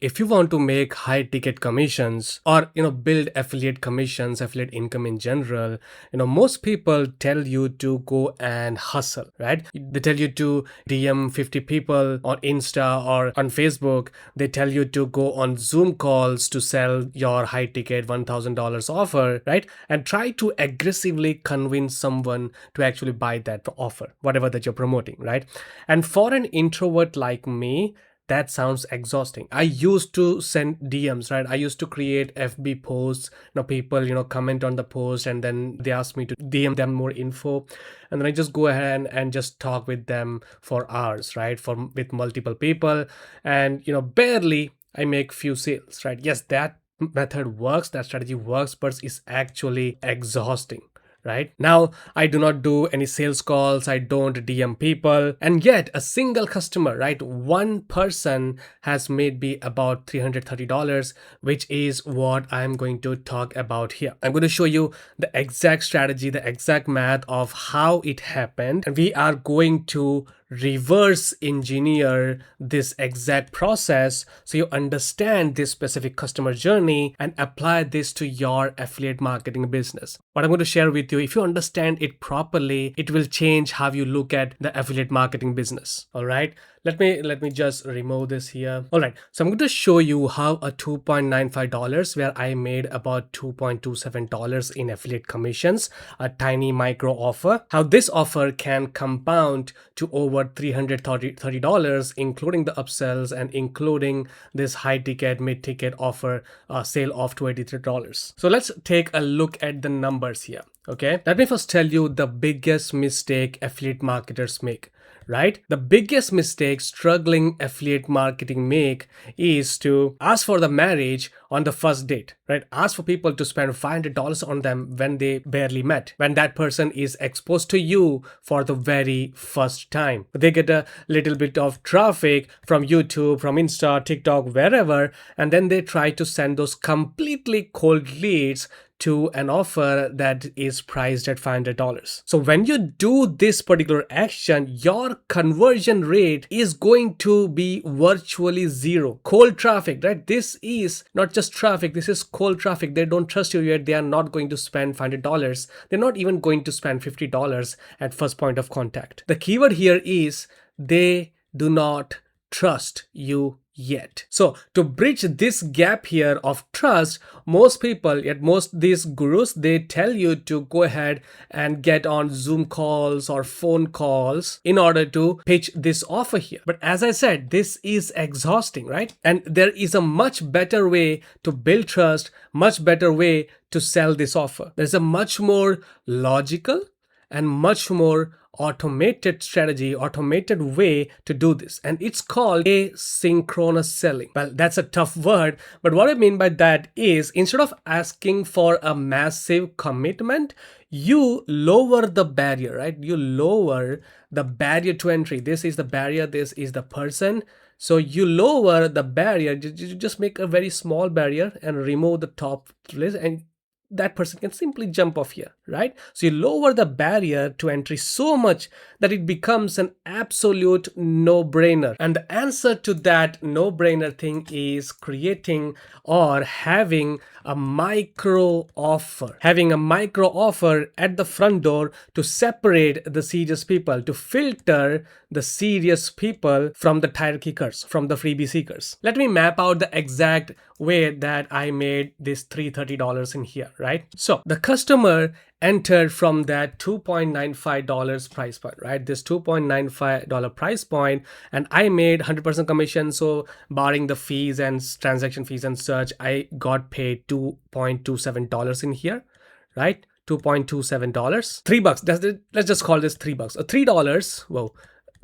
If you want to make high ticket commissions or build affiliate commissions, affiliate income in general, most people tell you to go and hustle, right? They tell you to DM 50 people on Insta or on Facebook. They tell you to go on Zoom calls to sell your high ticket $1,000 offer, right? And try to aggressively convince someone to actually buy that offer, whatever that you're promoting, right? And for an introvert like me, that sounds exhausting. I used to send DMs, right? I used to create FB posts. People, comment on the post and then they ask me to DM them more info. And then I just go ahead and just talk with them for hours, right? With multiple people. And, barely I make few sales, right? Yes, that method works, that strategy works, but it's actually exhausting. Right now, I do not do any sales calls, I don't DM people, and yet a single customer, right? One person has made me about $330, which is what I'm going to talk about here. I'm going to show you the exact strategy, the exact math of how it happened, and we are going to reverse engineer this exact process so you understand this specific customer journey and apply this to your affiliate marketing business. What I'm going to share with you, if you understand it properly, it will change how you look at the affiliate marketing business. All right, let me just remove this here. All right, so I'm going to show you how a $2.95 where I made about $2.27 in affiliate commissions, a tiny micro offer, how this offer can compound to over $330, including the upsells and including this high ticket, mid ticket offer sale of $283. So let's take a look at the numbers here. Okay, let me first tell you the biggest mistake affiliate marketers make. Right? The biggest mistake struggling affiliate marketing make is to ask for the marriage on the first date, right? Ask for people to spend $500 on them when they barely met, when that person is exposed to you for the very first time. They get a little bit of traffic from YouTube, from Insta, TikTok, wherever, and then they try to send those completely cold leads to an offer that is priced at $500. So when you do this particular action, your conversion rate is going to be virtually zero. Cold traffic, right? This is not just traffic, this is cold traffic. They don't trust you yet. They are not going to spend $500. They're not even going to spend $50 at first point of contact. The keyword here is they do not trust you yet. So to bridge this gap here of trust, most people, yet most these gurus, they tell you to go ahead and get on Zoom calls or phone calls in order to pitch this offer here. But as I said, this is exhausting, right? And there is a much better way to build trust, much better way to sell this offer. There's a much more logical and much more automated strategy, automated way to do this, and it's called asynchronous selling. Well, that's a tough word, but what I mean by that is instead of asking for a massive commitment, you lower the barrier, right? You lower the barrier to entry. This is the barrier, this is the person. So you lower the barrier, you just make a very small barrier and remove the top list, and that person can simply jump off here, right? So you lower the barrier to entry so much that it becomes an absolute no-brainer. And the answer to that no-brainer thing is creating or having a micro offer. Having a micro offer at the front door to separate the serious people, to filter the serious people from the tire kickers, from the freebie seekers. Let me map out the exact way that I made this $330 in here, right? So the customer entered from that $2.95 price point, right? This $2.95 price point, and I made 100% commission. So barring the fees and transaction fees and such, I got paid $2.27 in here, right? $2.27, $3. Let's just call this $3. $3. Whoa.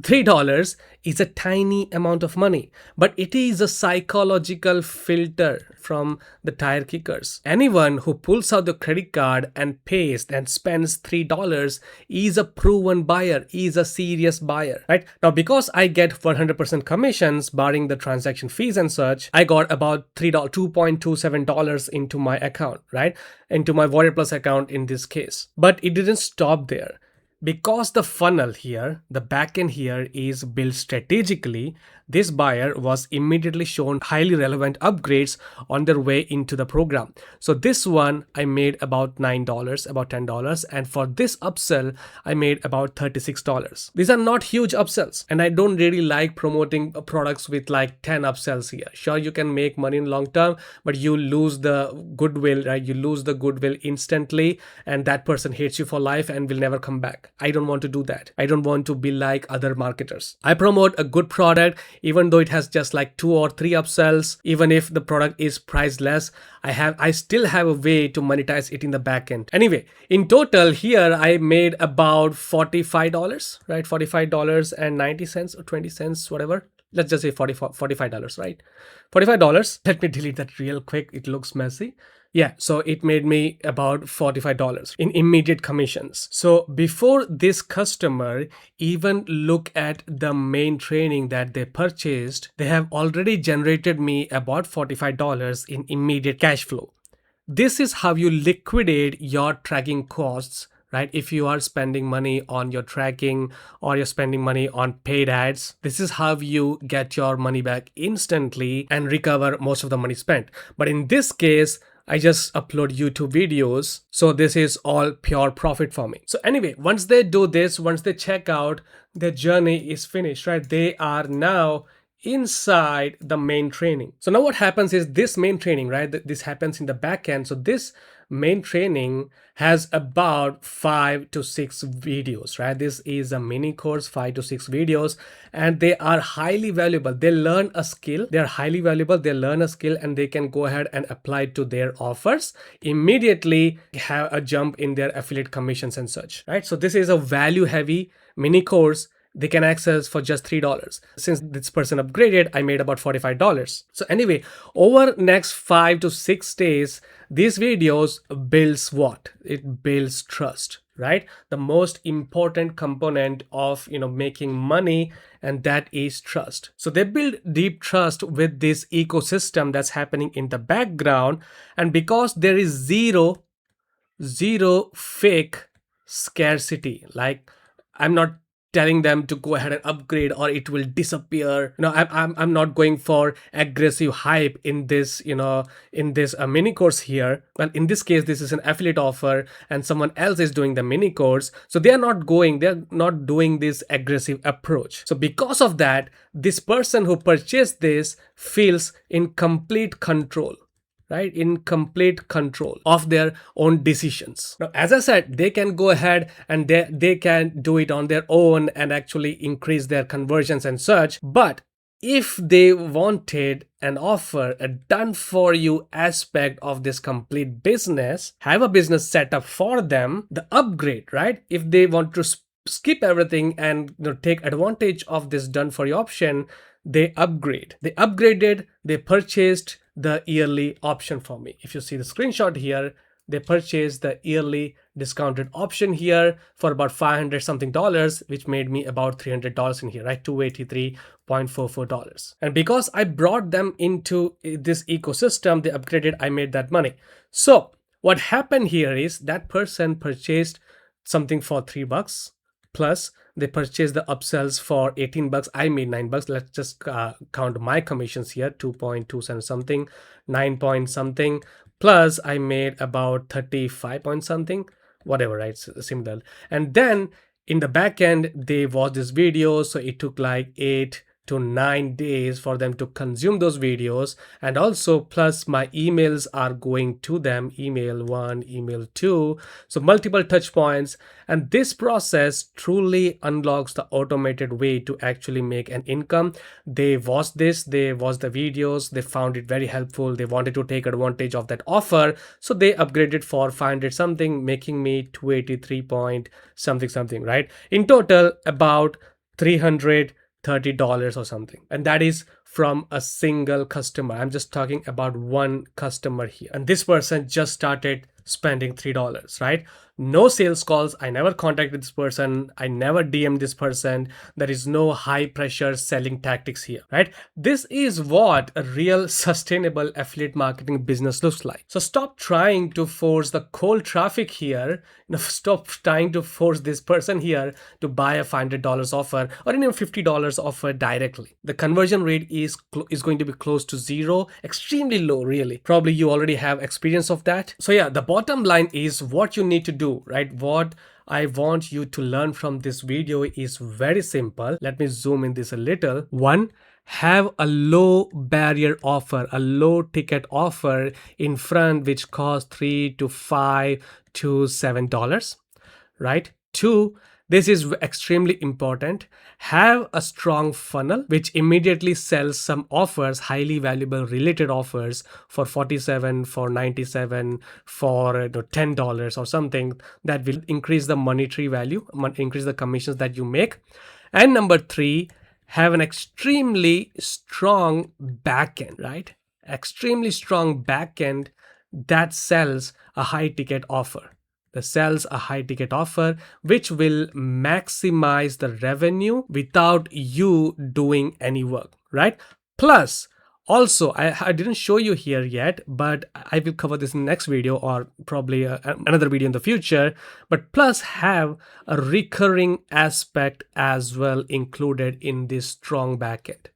$3 is a tiny amount of money, but it is a psychological filter from the tire kickers. Anyone who pulls out the credit card and pays and spends $3 is a proven buyer, is a serious buyer, right? Now, because I get 100% commissions, barring the transaction fees and such, I got about $2.27 into my account, right? Into my Warrior Plus account in this case. But it didn't stop there. Because the funnel here, the backend here is built strategically, this buyer was immediately shown highly relevant upgrades on their way into the program. So this one I made about $9, about $10, and for this upsell I made about $36. These are not huge upsells, and I don't really like promoting products with like 10 upsells here. Sure, you can make money in long term, but you lose the goodwill, right? You lose the goodwill instantly, and that person hates you for life and will never come back. I don't want to do that. I don't want to be like other marketers. I promote a good product even though it has just like 2 or 3 upsells. Even if the product is priced less, I still have a way to monetize it in the back end. Anyway, in total here I made about $45, right? $45.90 or 20 cents, whatever. Let's just say $45, right? $45. Let me delete that real quick. It looks messy. Yeah, so it made me about $45 in immediate commissions. So before this customer even look at the main training that they purchased, they have already generated me about $45 in immediate cash flow. This is how you liquidate your tracking costs, right? If you are spending money on your tracking or you're spending money on paid ads, this is how you get your money back instantly and recover most of the money spent. But in this case, I just upload YouTube videos. So this is all pure profit for me. So anyway, once they do this, once they check out, their journey is finished, right? They are now inside the main training. So now what happens is this main training, right? This happens in the back end. So this main training has about 5 to 6 videos, right? This is a mini course, 5 to 6 videos, and they are highly valuable. They learn a skill. They are highly valuable. They learn a skill and they can go ahead and apply it to their offers, immediately have a jump in their affiliate commissions and such, right? So this is a value heavy mini course they can access for just $3. Since this person upgraded, I made about $45. So anyway, over next 5 to 6 days, these videos builds what? It builds trust, right? The most important component of making money, and that is trust. So they build deep trust with this ecosystem that's happening in the background, and because there is zero fake scarcity, like I'm not telling them to go ahead and upgrade or it will disappear. I'm not going for aggressive hype in this, in this mini course here. Well, in this case, this is an affiliate offer and someone else is doing the mini course. So they're not doing this aggressive approach. So because of that, this person who purchased this feels in complete control, right? In complete control of their own decisions. Now, as I said, they can go ahead and they can do it on their own and actually increase their conversions and such. But if they wanted an offer, a done for you aspect of this complete business, have a business set up for them, the upgrade, right? If they want to skip everything and take advantage of this done for you option, they upgrade. They upgraded, they purchased the yearly option for me. If you see the screenshot here, they purchased the yearly discounted option here for about $500 something, which made me about $300 in here, right? $283.44. And because I brought them into this ecosystem, they upgraded, I made that money. So what happened here is that person purchased something for $3 plus they purchased the upsells for $18. I made $9. Let's just count my commissions here, 2.2 something, 9 point something, plus I made about 35 point something, whatever, right? Similar. And then in the back end, they watched this video. So it took like 8 to 9 days for them to consume those videos. And also plus my emails are going to them, email 1, email 2, so multiple touch points. And this process truly unlocks the automated way to actually make an income. They watched this, they watched the videos, they found it very helpful, they wanted to take advantage of that offer, so they upgraded for 500 something, making me 283 point something, right? In total about $330 or something, and that is from a single customer. I'm just talking about one customer here, and this person just started spending $3, right? No sales calls. I never contacted this person. I never DM'd this person. There is no high pressure selling tactics here, right? This is what a real sustainable affiliate marketing business looks like. So stop trying to force the cold traffic here. Stop trying to force this person here to buy a $500 offer or even $50 offer directly. The conversion rate is going to be close to zero, extremely low, really. Probably you already have experience of that. So yeah, the bottom line is what you need to do, right? What I want you to learn from this video is very simple. Let me zoom in this a little. One, have a low barrier offer, a low ticket offer in front which costs $3 to $5 to $7, right? Two, this is extremely important. Have a strong funnel which immediately sells some offers, highly valuable related offers for $47, for $97, for $10 or something that will increase the monetary value, increase the commissions that you make. And number three, have an extremely strong backend, right? Extremely strong backend that sells a high ticket offer. That sells a high ticket offer which will maximize the revenue without you doing any work, right? Plus, also, I didn't show you here yet, but I will cover this in the next video or probably another video in the future. But plus have a recurring aspect as well included in this strong backend,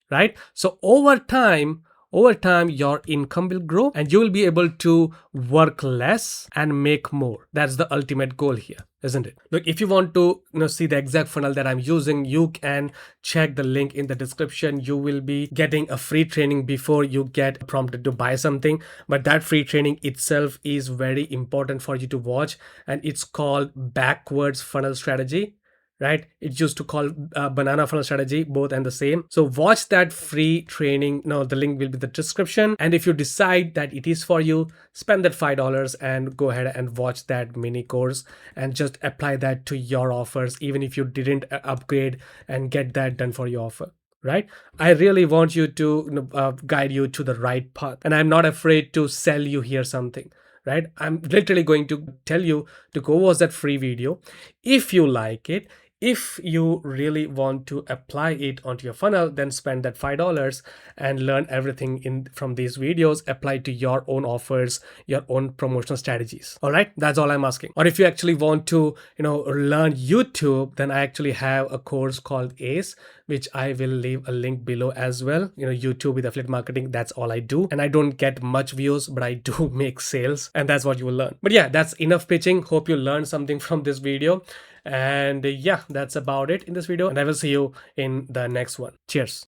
right? So over time, your income will grow and you will be able to work less and make more. That's the ultimate goal here, isn't it? Look, if you want to see the exact funnel that I'm using, you can check the link in the description. You will be getting a free training before you get prompted to buy something. But that free training itself is very important for you to watch, and it's called backwards funnel strategy. Right? It's used to call banana funnel strategy, both and the same. So watch that free training. Now the link will be in the description. And if you decide that it is for you, spend that $5 and go ahead and watch that mini course and just apply that to your offers, even if you didn't upgrade and get that done for your offer. Right? I really want you to guide you to the right path. And I'm not afraid to sell you here something. Right? I'm literally going to tell you to go watch that free video. If you like it, if you really want to apply it onto your funnel, then spend that $5 and learn everything from these videos, apply to your own offers, your own promotional strategies. All right, that's all I'm asking. Or if you actually want to, learn YouTube, then I actually have a course called ACE, which I will leave a link below as well. YouTube with affiliate marketing, that's all I do. And I don't get much views, but I do make sales, and that's what you will learn. But yeah, that's enough pitching. Hope you learned something from this video. And yeah, that's about it in this video, and I will see you in the next one. Cheers.